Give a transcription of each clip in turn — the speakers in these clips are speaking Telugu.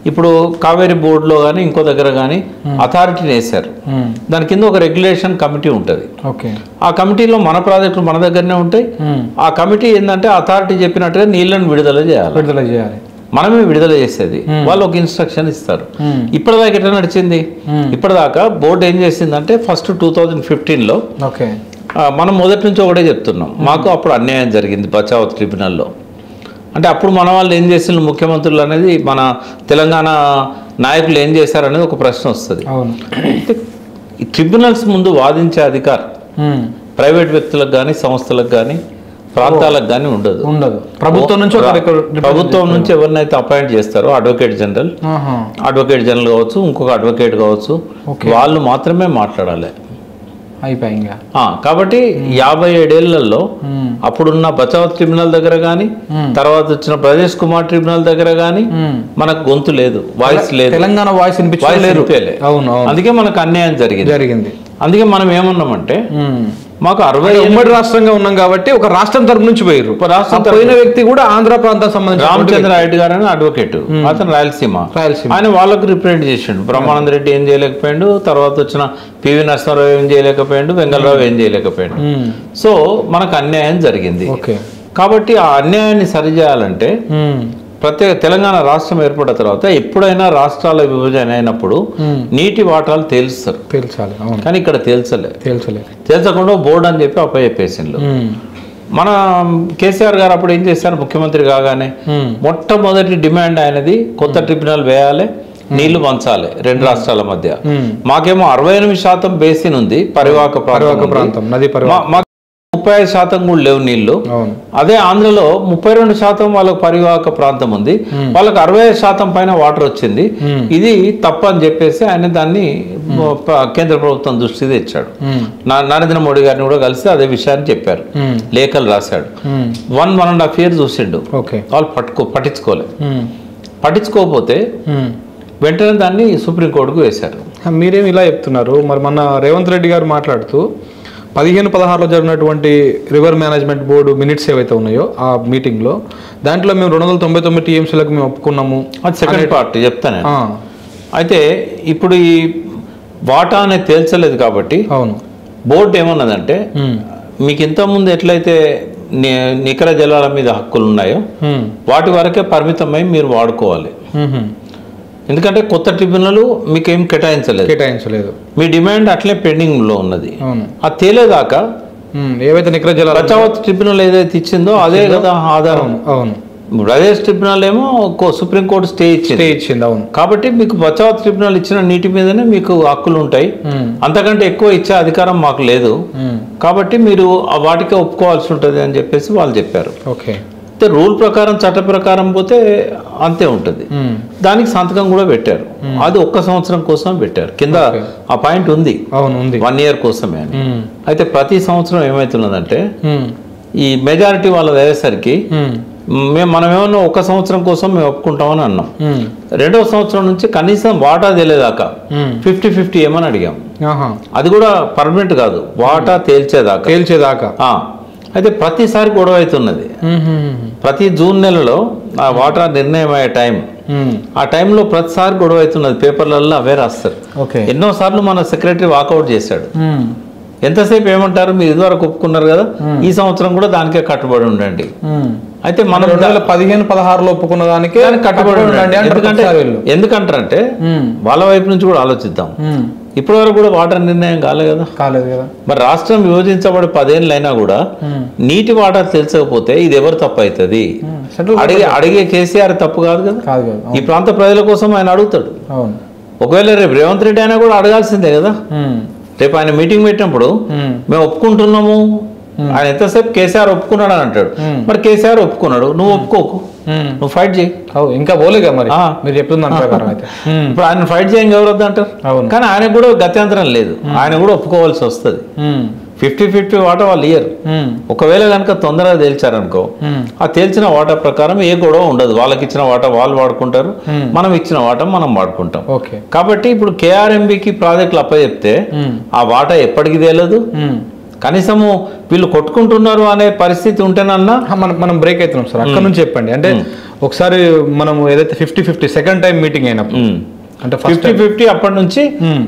ఇప్పుడు కావేరీ బోర్డులో కానీ ఇంకో దగ్గర కానీ అథారిటీని వేశారు. దాని కింద ఒక రెగ్యులేషన్ కమిటీ ఉంటుంది. ఆ కమిటీలో మన ప్రాజెక్టులు మన దగ్గరనే ఉంటాయి. ఆ కమిటీ ఏంటంటే అథారిటీ చెప్పినట్టుగా నీళ్లను విడుదల చేయాలి. మనమే విడుదల చేసేది. వాళ్ళు ఒక ఇన్స్ట్రక్షన్ ఇస్తారు. ఇప్పటిదాకా ఎట్లా నడిచింది? ఇప్పటిదాకా బోర్డు ఏం చేసిందంటే ఫస్ట్ 2015లో మనం మొదటి నుంచి ఒకటే చెప్తున్నాం, మాకు అప్పుడు అన్యాయం జరిగింది బచావ్ ట్రిబ్యునల్లో. అంటే అప్పుడు మన వాళ్ళు ఏం చేసిన ముఖ్యమంత్రులు అనేది, మన తెలంగాణ నాయకులు ఏం చేశారనేది ఒక ప్రశ్న వస్తుంది. అంటే ఈ ట్రిబ్యునల్స్ ముందు వాదించే అధికారం ప్రైవేట్ వ్యక్తులకు కానీ సంస్థలకు కానీ ప్రాంతాలకు కానీ ఉండదు. ప్రభుత్వం నుంచి ఎవరినైతే అపాయింట్ చేస్తారో అడ్వకేట్ జనరల్ కావచ్చు, ఇంకొక అడ్వకేట్ కావచ్చు, వాళ్ళు మాత్రమే మాట్లాడాలి. కాబట్టి 57 ఏళ్లలో అప్పుడున్న బచావ్ ట్రిబ్యునల్ దగ్గర కానీ తర్వాత వచ్చిన ప్రదేశ్ కుమార్ ట్రిబ్యునల్ దగ్గర కానీ మనకు గొంతు లేదు, వాయిస్ లేదు, తెలంగాణ వాయిస్ అందుకే మనకు అన్యాయం జరిగింది. అందుకే మనం ఏమన్నామంటే మాకు 60 ఉమ్మడి రాష్ట్రంగా ఉన్నాం కాబట్టి ఒక రాష్ట్రం తరపు నుంచి పోయారు. పోయిన వ్యక్తి కూడా ఆంధ్ర ప్రాంతానికి సంబంధించిన రామచంద్ర రెడ్డి గారు అని అడ్వకేట్, అతను రాయలసీమ, ఆయన వాళ్ళకు రిప్రజెంట్ చేసిండు. బ్రహ్మానంద రెడ్డి ఏం చేయలేకపోయాడు, తర్వాత వచ్చిన పివి నరసింహారావు ఏం చేయలేకపోయాడు, వెంగళరావు ఏం చేయలేకపోయాడు. సో మనకు అన్యాయం జరిగింది. కాబట్టి ఆ అన్యాయాన్ని సరిచేయాలంటే ప్రత్యేక తెలంగాణ రాష్ట్రం ఏర్పడిన తర్వాత ఎప్పుడైనా రాష్ట్రాల విభజన అయినప్పుడు నీటి వాటాలు తేల్చాలి. కానీ ఇక్కడ తేల్చకుండా బోర్డు అని చెప్పి అప్పచెప్పేసిండ్రు. మన కేసీఆర్ గారు అప్పుడు ఏం చేశారు, ముఖ్యమంత్రి కాగానే మొట్టమొదటి డిమాండ్ ఆయనది కొత్త ట్రిబ్యునల్ వేయాలి, నీళ్లు పంచాలి రెండు రాష్ట్రాల మధ్య. మాకేమో 68% బేసిన్ ఉంది, పరివాహక ప్రాంతం, నది 35% కూడా లేవు నీళ్లు. అదే ఆంధ్రలో 32% వాళ్ళకు పరివాహక ప్రాంతం ఉంది, వాళ్ళకి 65% పైన వాటర్ వచ్చింది. ఇది తప్ప అని చెప్పేసి ఆయన దాన్ని కేంద్ర ప్రభుత్వం దృష్టి తెచ్చాడు. నరేంద్ర మోడీ గారిని కూడా కలిసి అదే విషయాన్ని చెప్పారు, లేఖలు రాశాడు. 1.5 years చూసిండు, వాళ్ళు పట్టించుకోకపోతే వెంటనే దాన్ని సుప్రీంకోర్టుకు వేశారు. మీరేమి ఇలా చెప్తున్నారు? మరి మన రేవంత్ రెడ్డి గారు మాట్లాడుతూ 15-16లో జరిగినటువంటి రివర్ మేనేజ్మెంట్ బోర్డు మినిట్స్ ఏవైతే ఉన్నాయో ఆ మీటింగ్లో, దాంట్లో మేము 299 TMCలకు మేము ఒప్పుకున్నాము. అది సెకండ్ పార్ట్ చెప్తాను. అయితే ఇప్పుడు ఈ వాటా అనేది తేల్చలేదు కాబట్టి బోర్డు ఏమన్నదంటే, మీకు ఇంతకుముందు ఎట్లయితే నికర జలాల మీద హక్కులు ఉన్నాయో వాటి వరకే పరిమితమై మీరు వాడుకోవాలి. ఎందుకంటే కొత్త ట్రిబ్యునల్ మీకు ఏం కేటాయించలేదు, మీ డిమాండ్ అట్లే పెండింగ్ లో ఉన్నది. అది తేలేదాకా ఏవైతే నికర జలాల బచావ్ ట్రిబ్యునల్ ఏదైతే ఇచ్చిందో అదే కదా ఆధారం. ప్రదేశ్ ట్రిబ్యునల్ ఏమో సుప్రీంకోర్టు స్టే ఇచ్చింది. కాబట్టి మీకు బచావ్ ట్రిబ్యునల్ ఇచ్చిన నీటి మీదనే మీకు హక్కులు ఉంటాయి, అంతకంటే ఎక్కువ ఇచ్చే అధికారం మాకు లేదు. కాబట్టి మీరు వాటికే ఒప్పుకోవాల్సి ఉంటుంది అని చెప్పేసి వాళ్ళు చెప్పారు. రూల్ ప్రకారం చట్ట ప్రకారం పోతే అంతే ఉంటుంది. దానికి సంతకం కూడా పెట్టారు. అది 1 సంవత్సరం కోసం పెట్టారు. కింద ఆ పాయింట్ ఉంది, 1 year కోసమే అని. అయితే ప్రతి సంవత్సరం ఏమైతున్నదంటే ఈ మెజారిటీ వాళ్ళ అయ్యేసరికి మనం ఏమన్నా 1 సంవత్సరం కోసం మేము ఒప్పుకుంటామని అన్నాం. 2వ సంవత్సరం నుంచి కనీసం వాటా తెలియదాకా 50-50 ఏమని అడిగాం. అది కూడా పర్మనెంట్ కాదు, వాటా తేల్చేదాకా. అయితే ప్రతిసారి గొడవ అవుతున్నది. ప్రతి జూన్ నెలలో ఆ వాటా నిర్ణయం అయ్యే టైం, ఆ టైంలో ప్రతిసారి గొడవ అవుతున్నది. పేపర్లలో అవే రాస్తారు. ఎన్నోసార్లు మన సెక్రటరీ వాకౌట్ చేశాడు. ఎంతసేపు ఏమంటారు, మీరు ఇదివరకు ఒప్పుకున్నారు కదా, ఈ సంవత్సరం కూడా దానికే కట్టుబడి ఉండండి. అయితే మనం 2015-16లో ఒప్పుకున్న దానికే కట్టుబడి ఉండండి. ఎందుకంటారంటే వాళ్ళ వైపు నుంచి కూడా ఆలోచిద్దాం. ఇప్పటి వరకు కూడా వాటర్ నిర్ణయం కాలేదు కదా. మరి రాష్ట్రం విభజించబడి 10 ఏళ్ళు అయినా కూడా నీటి వాటర్ తెలిసకపోతే ఇది ఎవరు తప్పు అవుతుంది? అడిగే కేసీఆర్ తప్పు కాదు కదా. ఈ ప్రాంత ప్రజల కోసం ఆయన అడుగుతాడు. ఒకవేళ రేపు రేవంత్ రెడ్డి అయినా కూడా అడగాల్సిందే కదా. రేపు ఆయన మీటింగ్ పెట్టినప్పుడు మేము ఒప్పుకుంటున్నాము, ఆయన ఎంతసేపు కేసీఆర్ ఒప్పుకున్నాడు అని అంటాడు. మరి కేసీఆర్ ఒప్పుకున్నాడు, నువ్వు ఒప్పుకోకు, నువ్వు ఫైట్ చేయి. ఇంకా పోలేగా మరి మీరు చెప్తున్నా. ఇప్పుడు ఆయన ఫైట్ చేయంగా ఎవరు వద్ద అంటారు. కానీ ఆయన కూడా గత్యంతరం లేదు, ఆయన కూడా ఒప్పుకోవాల్సి వస్తుంది. 50-50 వాటా వాళ్ళు ఇయ్యరు. ఒకవేళ కనుక తొందరగా తేల్చారనుకో, ఆ తేల్చిన వాటా ప్రకారం ఏ గొడవ ఉండదు. వాళ్ళకి ఇచ్చిన వాటా వాళ్ళు వాడుకుంటారు, మనం ఇచ్చిన వాటా మనం వాడుకుంటాం. కాబట్టి ఇప్పుడు KRMBకి ప్రాజెక్టులు అప్పచెప్తే ఆ వాటా ఎప్పటికి తేలదు. కనీసము వీళ్ళు కొట్టుకుంటున్నారు అనే పరిస్థితి ఉంటేనన్నా మనం బ్రేక్ అవుతున్నాం సార్. అక్కడ నుంచి చెప్పండి. అంటే ఒకసారి మనం ఏదైతే 50-50 సెకండ్ టైం మీటింగ్ అయినప్పుడు అంటే 50-50 అప్పటి నుంచి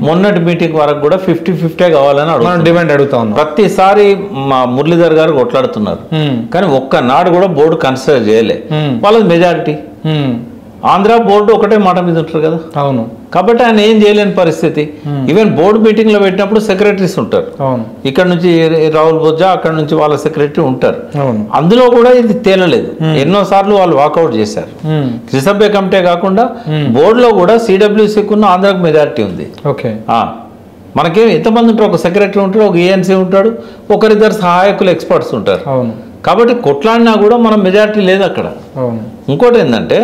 మొన్నటి మీటింగ్ వరకు కూడా 50-50 కావాలని మనం డిమాండ్ అడుగుతా ఉన్నాం. ప్రతిసారి మా మురళీధర్ గారు కొట్లాడుతున్నారు, కానీ ఒక్కనాడు కూడా బోర్డు కన్సిడర్ చేయలే. వాళ్ళది మెజారిటీ. ఆంధ్ర బోర్డు ఒకటే మాట మీద ఉంటారు కదా. అవును. కాబట్టి ఆయన ఏం చేయలేని పరిస్థితి. ఈవెన్ బోర్డు మీటింగ్ లో పెట్టినప్పుడు సెక్రటరీస్ ఉంటారు. ఇక్కడ నుంచి రాహుల్ బొజ్జా, అక్కడ నుంచి వాళ్ళ సెక్రటరీ ఉంటారు. అందులో కూడా ఇది తేలలేదు. ఎన్నో సార్లు వాళ్ళు వాకౌట్ చేశారు. త్రిసభ్య కమిటీ కాకుండా బోర్డులో కూడా సిడబ్ల్యూసీకి ఉన్న ఆంధ్రాకు మెజారిటీ ఉంది. మనకి ఎంతమంది ఉంటారు? ఒక సెక్రటరీ ఉంటాడు, ఒక ఏఎన్సీ ఉంటాడు, ఒకరిద్దరు సహాయకులు ఎక్స్పర్ట్స్ ఉంటారు. కాబట్టి కొట్లాడినా కూడా మనం మెజారిటీ లేదు అక్కడ. ఇంకోటి ఏంటంటే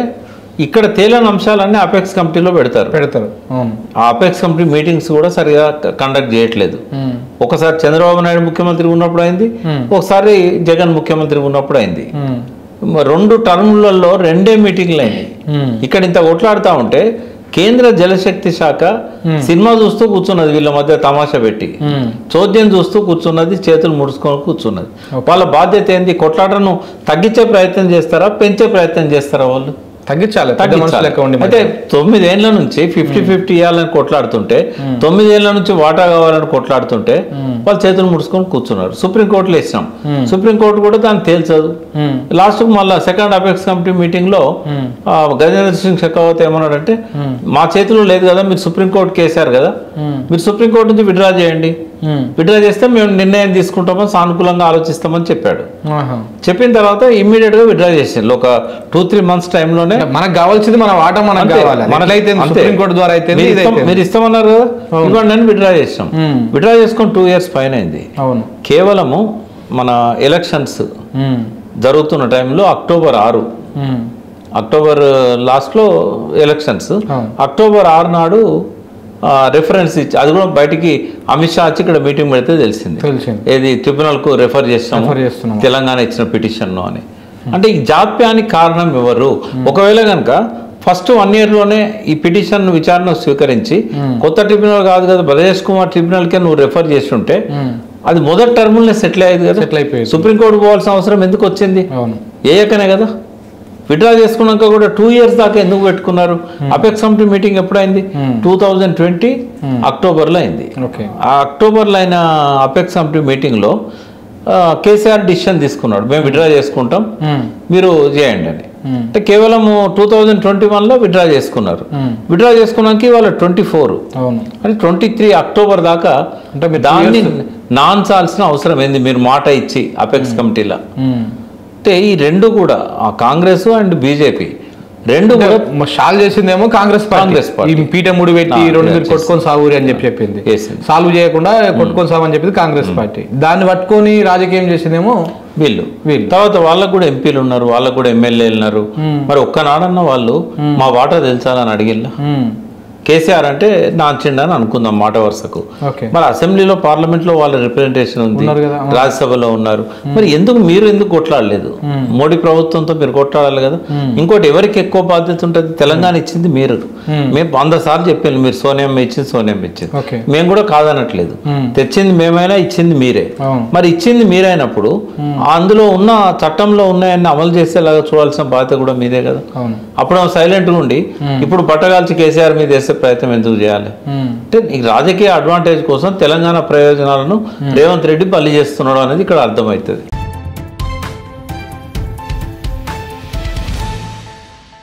ఇక్కడ తేలని అంశాలన్నీ అపెక్స్ కమిటీలో పెడతారు. ఆ అపెక్స్ కమిటీ మీటింగ్స్ కూడా సరిగా కండక్ట్ చేయట్లేదు. ఒకసారి చంద్రబాబు నాయుడు ముఖ్యమంత్రి ఉన్నప్పుడు అయింది, ఒకసారి జగన్ ముఖ్యమంత్రి ఉన్నప్పుడు అయింది. 2 టర్ములలో 2 మీటింగ్లు అయినాయి. ఇక్కడ ఇంత కొట్లాడుతూ ఉంటే కేంద్ర జలశక్తి శాఖ సినిమా చూస్తూ కూర్చున్నది, వీళ్ళ మధ్య తమాషా పెట్టి చోద్యం చూస్తూ కూర్చున్నది, చేతులు ముడుచుకొని కూర్చున్నది. వాళ్ళ బాధ్యత ఏంది? కొట్లాటను తగ్గించే ప్రయత్నం చేస్తారా, పెంచే ప్రయత్నం చేస్తారా? వాళ్ళు తగ్గించాలి. అయితే 9 ఏళ్ల నుంచి 50-50 ఇవ్వాలని కొట్లాడుతుంటే, 9 ఏళ్ల నుంచి వాటా కావాలని కొట్లాడుతుంటే వాళ్ళు చేతులు ముడుచుకొని కూర్చున్నారు. సుప్రీంకోర్టులో ఇచ్చినాం, సుప్రీంకోర్టు కూడా దాన్ని తేల్చదు. లాస్ట్ మళ్ళీ సెకండ్ అపెక్స్ కమిటీ మీటింగ్ లో గజేంద్ర సింగ్ షెకావత్ ఏమన్నాడంటే, మా చేతిలో లేదు కదా, మీరు సుప్రీంకోర్టు కేసారు కదా, మీరు సుప్రీంకోర్టు నుంచి విత్డ్రా చేయండి, విత్డ్రా చేస్తే మేము నిర్ణయం తీసుకుంటామని సానుకూలంగా ఆలోచిస్తామని చెప్పాడు. చెప్పిన తర్వాత ఇమ్మీడియట్ గా విత్డ్రా చేసింది. ఒక 2-3 మంత్స్ టైంలోనే మనకు కావాల్సింది మన వాటా మనకు కావాలి. సుప్రీంకోర్టు ద్వారా అయితే మీరు ఇస్తామన్నారు కదా, ఇవ్వండి అని విత్డ్రా చేసాం. విత్డ్రా చేసుకొని 2 years పైన అయింది. కేవలము మన ఎలక్షన్స్ జరుగుతున్న టైంలో అక్టోబర్ 6 లాస్ట్ లో ఎలక్షన్స్, అక్టోబర్ 6 నాడు రెఫరెన్స్ ఇచ్చి, అది కూడా బయటికి అమిత్ షా వచ్చి ఇక్కడ మీటింగ్ పెడితే తెలిసింది ఏది ట్రిబ్యునల్ కు రెఫర్ చేస్తున్నాం తెలంగాణ ఇచ్చిన పిటిషన్ అని. అంటే ఈ జాప్యానికి కారణం ఎవరు? ఒకవేళ కనుక ఫస్ట్ 1 year లోనే ఈ పిటిషన్ విచారణ స్వీకరించి కొత్త ట్రిబ్యునల్ కాదు కదా, బ్రజేష్ కుమార్ ట్రిబ్యునల్కే నువ్వు రెఫర్ చేసి ఉంటే అది మొదటి టర్ములనే సెటిల్ అయ్యేది కదా. సుప్రీంకోర్టు పోవాల్సిన అవసరం ఎందుకు వచ్చింది? ఏకనే కదా. విత్డ్రా చేసుకున్నాక కూడా 2 years దాకా ఎందుకు పెట్టుకున్నారు? Apex committee meeting ఎప్పుడైంది? 2020 అక్టోబర్లో అయింది. ఆ అక్టోబర్లో అయిన అపెక్స్ కమిటీ మీటింగ్ లో కేసీఆర్ డిసిషన్ తీసుకున్నాడు, మేము విత్డ్రా చేసుకుంటాం, మీరు చేయండి అని. అంటే కేవలం 2021లో విత్డ్రా చేసుకున్నారు. విత్డ్రా చేసుకున్నాక వాళ్ళ 24 అంటే 23 అక్టోబర్ దాకా అంటే దాన్ని నాన్చాల్సిన అవసరం ఏంది? మీరు మాట ఇచ్చి అపెక్స్ కమిటీలో. అంటే ఈ రెండు కూడా కాంగ్రెస్ అండ్ బీజేపీ రెండు కూడా షాల్ చేసిందేమో కాంగ్రెస్ పార్టీ. పీఠ ముడి పెట్టి 2 మీరు కొట్టుకొని సాగురి అని చెప్పింది, సాల్వ్ చేయకుండా కొట్టుకొని సాగు అని చెప్పింది కాంగ్రెస్ పార్టీ. దాన్ని పట్టుకొని రాజకీయం చేసిందేమో వీళ్ళు. తర్వాత వాళ్ళకు కూడా ఎంపీలు ఉన్నారు, వాళ్ళకు కూడా ఎమ్మెల్యేలు ఉన్నారు. మరి ఒక్కనాడన్నా వాళ్ళు మా వాటా తెలుసాలని అడిగిల్లా? కేసీఆర్ అంటే నాంచిండని అనుకుందాం మాట వరుసకు. మరి అసెంబ్లీలో పార్లమెంట్ లో వాళ్ళ రిప్రజెంటేషన్ ఉంది, రాజ్యసభలో ఉన్నారు. మరి మీరు ఎందుకు కొట్లాడలేదు? మోడీ ప్రభుత్వంతో మీరు కొట్లాడాలి కదా. ఇంకోటి ఎవరికి ఎక్కువ బాధ్యత ఉంటుంది? తెలంగాణ ఇచ్చింది మీరు. మేము 100 సార్లు చెప్పాను, మీరు సోనియమ్మ ఇచ్చింది. మేము కూడా కాదనట్లేదు, తెచ్చింది మేమైనా ఇచ్చింది మీరే. మరి ఇచ్చింది మీరైనప్పుడు అందులో ఉన్న చట్టంలో ఉన్నాయన్ని అమలు చేసేలాగా చూడాల్సిన బాధ్యత కూడా మీరే కదా. అప్పుడు సైలెంట్గా ఉండి ఇప్పుడు బట్టగాల్చి కేసీఆర్ మీద వేసే ప్రయత్నం ఎందుకు చేయాలి? అంటే ఈ రాజకీయ అడ్వాంటేజ్ కోసం తెలంగాణ ప్రయోజనాలను రేవంత్ రెడ్డి బలి చేస్తున్నాడు అనేది ఇక్కడ అర్థమవుతుంది.